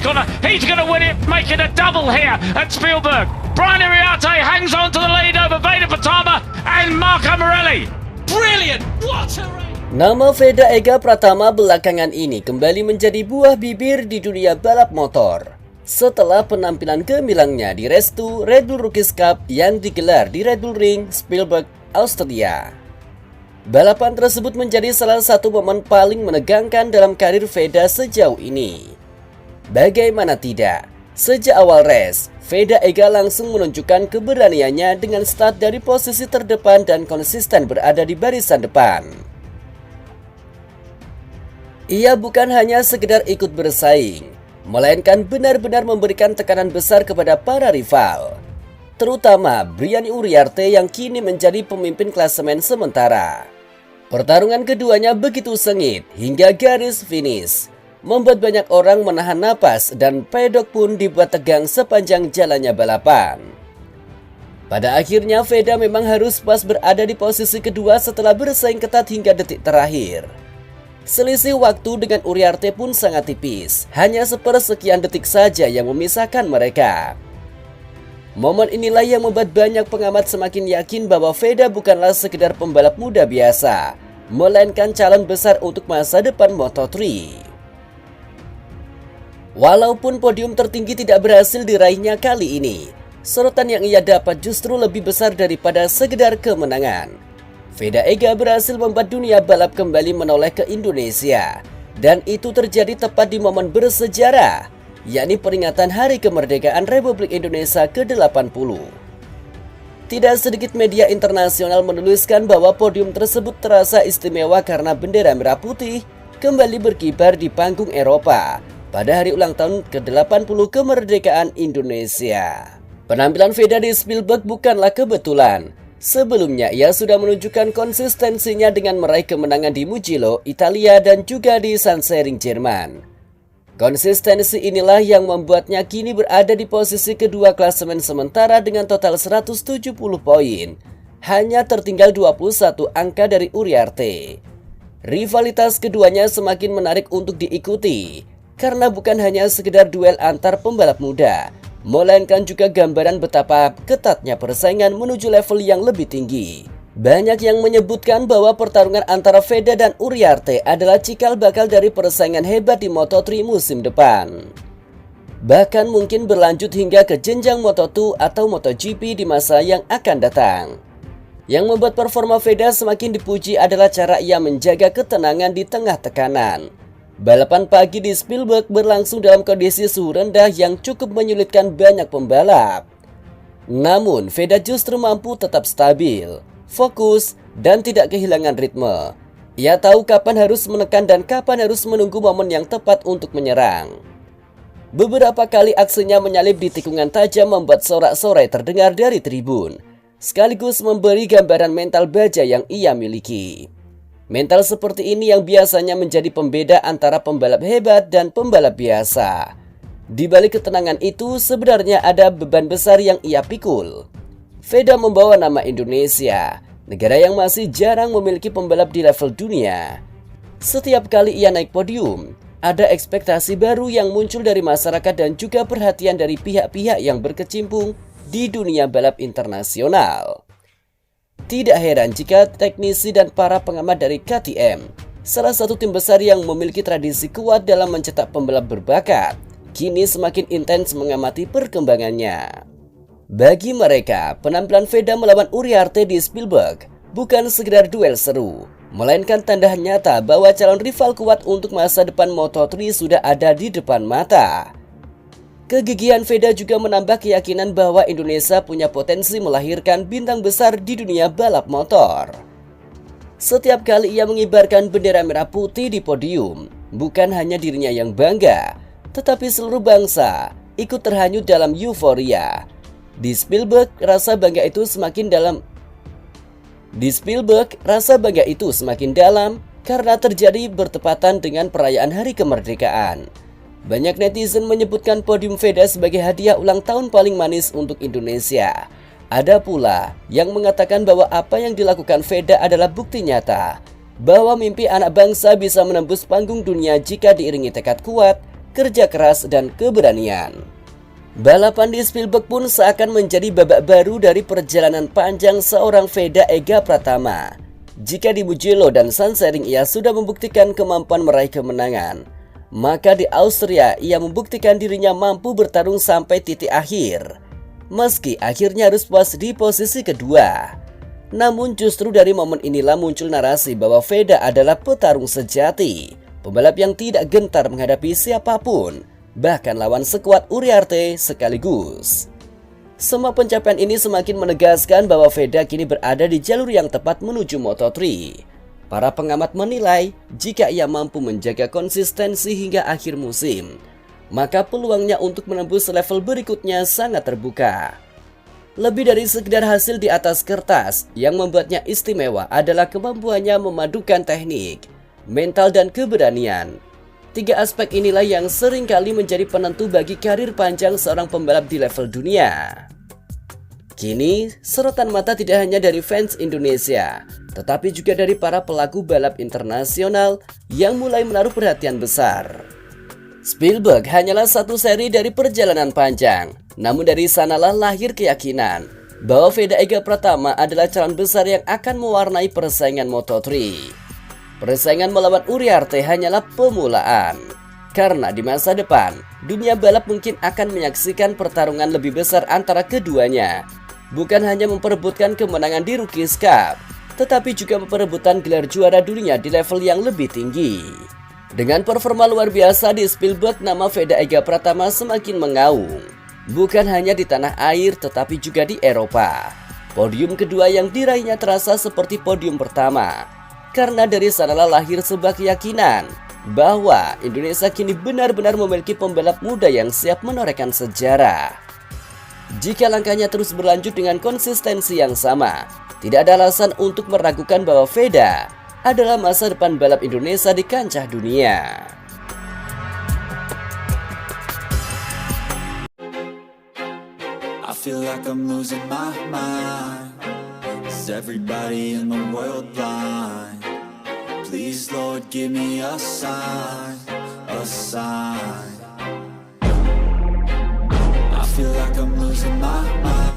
corner. He's going to win it, making a double here at Spielberg. Brian Iriarte hangs on to the lead over Veda Pratama and Marco Morelli. Brilliant! What a race! Nama Veda Ega Pratama belakangan ini kembali menjadi buah bibir di dunia balap motor setelah penampilan gemilangnya di Race 2 Red Bull Rookies Cup yang digelar di Red Bull Ring, Spielberg, Austria. Balapan tersebut menjadi salah satu momen paling menegangkan dalam karir Veda sejauh ini. Bagaimana tidak, sejak awal race, Veda Ega langsung menunjukkan keberaniannya dengan start dari posisi terdepan dan konsisten berada di barisan depan. Ia bukan hanya sekedar ikut bersaing, melainkan benar-benar memberikan tekanan besar kepada para rival, terutama Brian Iriarte yang kini menjadi pemimpin klasemen sementara. Pertarungan keduanya begitu sengit hingga garis finish, membuat banyak orang menahan napas dan pedok pun dibuat tegang sepanjang jalannya balapan. Pada akhirnya Veda memang harus pas berada di posisi kedua setelah bersaing ketat hingga detik terakhir. Selisih waktu dengan Iriarte pun sangat tipis, hanya sepersekian detik saja yang memisahkan mereka. Momen inilah yang membuat banyak pengamat semakin yakin bahwa Veda bukanlah sekedar pembalap muda biasa, melainkan calon besar untuk masa depan Moto3. Walaupun podium tertinggi tidak berhasil diraihnya kali ini, sorotan yang ia dapat justru lebih besar daripada sekedar kemenangan. Veda Ega berhasil membuat dunia balap kembali menoleh ke Indonesia, dan itu terjadi tepat di momen bersejarah, yakni peringatan Hari Kemerdekaan Republik Indonesia ke-80. Tidak sedikit media internasional menuliskan bahwa podium tersebut terasa istimewa karena bendera merah putih kembali berkibar di panggung Eropa pada hari ulang tahun ke-80 kemerdekaan Indonesia. Penampilan Veda di Spielberg bukanlah kebetulan. Sebelumnya ia sudah menunjukkan konsistensinya dengan meraih kemenangan di Mugello, Italia dan juga di Sachsenring, Jerman. Konsistensi inilah yang membuatnya kini berada di posisi kedua klasemen sementara dengan total 170 poin, hanya tertinggal 21 angka dari Iriarte. Rivalitas keduanya semakin menarik untuk diikuti, karena bukan hanya sekedar duel antar pembalap muda, melainkan juga gambaran betapa ketatnya persaingan menuju level yang lebih tinggi. Banyak yang menyebutkan bahwa pertarungan antara Veda dan Iriarte adalah cikal bakal dari persaingan hebat di Moto3 musim depan. Bahkan mungkin berlanjut hingga ke jenjang Moto2 atau MotoGP di masa yang akan datang. Yang membuat performa Veda semakin dipuji adalah cara ia menjaga ketenangan di tengah tekanan. Balapan pagi di Spielberg berlangsung dalam kondisi suhu rendah yang cukup menyulitkan banyak pembalap. Namun Veda justru mampu tetap stabil, fokus, dan tidak kehilangan ritme. Ia tahu kapan harus menekan dan kapan harus menunggu momen yang tepat untuk menyerang. Beberapa kali aksinya menyalip di tikungan tajam membuat sorak-sorai terdengar dari tribun, sekaligus memberi gambaran mental baja yang ia miliki. Mental seperti ini yang biasanya menjadi pembeda antara pembalap hebat dan pembalap biasa. Di balik ketenangan itu sebenarnya ada beban besar yang ia pikul. Veda membawa nama Indonesia, negara yang masih jarang memiliki pembalap di level dunia. Setiap kali ia naik podium, ada ekspektasi baru yang muncul dari masyarakat dan juga perhatian dari pihak-pihak yang berkecimpung di dunia balap internasional. Tidak heran jika teknisi dan para pengamat dari KTM, salah satu tim besar yang memiliki tradisi kuat dalam mencetak pembalap berbakat, kini semakin intens mengamati perkembangannya. Bagi mereka, penampilan Veda melawan Iriarte di Spielberg bukan sekedar duel seru, melainkan tanda nyata bahwa calon rival kuat untuk masa depan Moto3 sudah ada di depan mata. Kegigihan Veda juga menambah keyakinan bahwa Indonesia punya potensi melahirkan bintang besar di dunia balap motor. Setiap kali ia mengibarkan bendera merah putih di podium, bukan hanya dirinya yang bangga, tetapi seluruh bangsa ikut terhanyut dalam euforia. Di Spielberg, rasa bangga itu semakin dalam karena terjadi bertepatan dengan perayaan Hari Kemerdekaan. Banyak netizen menyebutkan podium Veda sebagai hadiah ulang tahun paling manis untuk Indonesia. Ada pula yang mengatakan bahwa apa yang dilakukan Veda adalah bukti nyata bahwa mimpi anak bangsa bisa menembus panggung dunia jika diiringi tekad kuat, kerja keras, dan keberanian. Balapan di Spielberg pun seakan menjadi babak baru dari perjalanan panjang seorang Veda Ega Pratama. Jika di Mugello dan Sandschering ia sudah membuktikan kemampuan meraih kemenangan, maka di Austria ia membuktikan dirinya mampu bertarung sampai titik akhir. Meski akhirnya harus puas di posisi kedua. Namun justru dari momen inilah muncul narasi bahwa Veda adalah petarung sejati, pembalap yang tidak gentar menghadapi siapapun, bahkan lawan sekuat Uriarte sekaligus. Semua pencapaian ini semakin menegaskan bahwa Veda kini berada di jalur yang tepat menuju Moto3. Para pengamat menilai jika ia mampu menjaga konsistensi hingga akhir musim, maka peluangnya untuk menembus level berikutnya sangat terbuka. Lebih dari sekedar hasil di atas kertas, yang membuatnya istimewa adalah kemampuannya memadukan teknik, mental, dan keberanian. 3 aspek inilah yang seringkali menjadi penentu bagi karir panjang seorang pembalap di level dunia. Kini, sorotan mata tidak hanya dari fans Indonesia, tetapi juga dari para pelaku balap internasional yang mulai menaruh perhatian besar. Spielberg hanyalah satu seri dari perjalanan panjang, namun dari sanalah lahir keyakinan bahwa Veda Ega Pratama adalah calon besar yang akan mewarnai persaingan Moto3. Persaingan melawan Uriarte hanyalah pemulaan, karena di masa depan, dunia balap mungkin akan menyaksikan pertarungan lebih besar antara keduanya. Bukan hanya memperebutkan kemenangan di Rookies Cup, tetapi juga memperebutkan gelar juara dunia di level yang lebih tinggi. Dengan performa luar biasa di Spielberg, nama Veda Ega Pratama semakin mengaung. Bukan hanya di tanah air, tetapi juga di Eropa. Podium kedua yang diraihnya terasa seperti podium pertama, karena dari sanalah lahir sebuah keyakinan bahwa Indonesia kini benar-benar memiliki pembalap muda yang siap menorehkan sejarah. Jika langkahnya terus berlanjut dengan konsistensi yang sama, tidak ada alasan untuk meragukan bahwa Veda adalah masa depan balap Indonesia di kancah dunia. I feel like I'm losing my mind. Is everybody in the world blind? Please, Lord, give me a sign, a sign. I feel like I'm losing my mind.